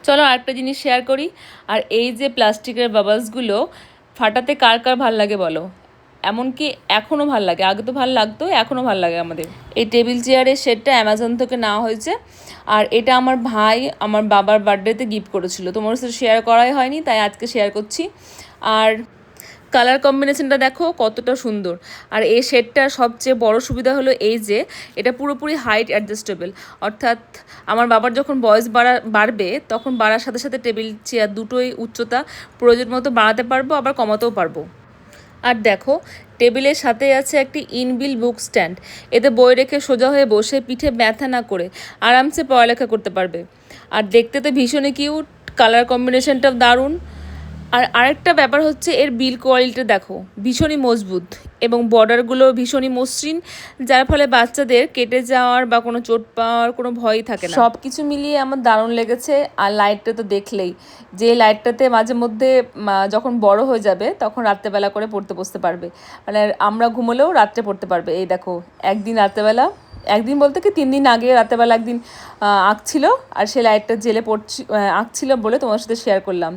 চলো আরেকটা জিনিস শেয়ার করি। আর এই যে প্লাস্টিকের বাবলসগুলো ফাটাতে কার কার ভাল লাগে বলো? এমনকি এখনও ভাল লাগে, আগে তো ভাল লাগতো, এখনও ভাল লাগে আমাদের। এই টেবিল চেয়ারের সেটটা অ্যামাজন থেকে নেওয়া হয়েছে। আর এটা আমার ভাই আমার বাবার বার্থডেতে গিফট করেছিল, তোমার সাথে শেয়ার করাই হয়নি, তাই আজকে শেয়ার করছি। আর কালার কম্বিনেশনটা দেখো কতটা সুন্দর। আর এই সেটটার সবচেয়ে বড় সুবিধা হলো এই যে এটা পুরোপুরি হাইট অ্যাডজাস্টেবল, অর্থাৎ আমার বাবার যখন বয়স বাড়বে তখন বাড়ার সাথে সাথে টেবিল চেয়ার দুটোই উচ্চতা প্রয়োজন মতো বাড়াতে পারবো, আবার কমাতেও পারবো। আর দেখো টেবিলের সাথে আছে একটি ইনবিল বুক স্ট্যান্ড, এতে বই রেখে সোজা হয়ে বসে পিঠে ব্যথা না করে আরামসে পড়ালেখা করতে পারবে। আর দেখতে তো ভীষণই কিউট, কালার কম্বিনেশনটাও দারুণ। আর আরেকটা ব্যাপার হচ্ছে এর বিল কোয়ালিটি দেখো, ভীষণই মজবুত এবং বর্ডারগুলো ভীষণই মসৃণ, যার ফলে বাচ্চাদের কেটে যাওয়ার বা কোনো চোট পাওয়ার কোনো ভয়ই থাকে না। সব কিছু মিলিয়ে আমার দারুণ লেগেছে। আর লাইটটা তো দেখলেই, যে লাইটটাতে মাঝে মধ্যে যখন বড় হয়ে যাবে তখন রাত্রেবেলা করে পড়তে বসতে পারবে, মানে আমরা ঘুমোলেও রাত্রে পড়তে পারবে। এই দেখো একদিন রাত্রেবেলা, একদিন বলতে কি 3 দিন আগে রাতেরবেলা একদিন আঁকছিল, আর সে লাইটটা জেলে পড়ছি আঁকছিল বলে তোমার সাথে শেয়ার করলাম।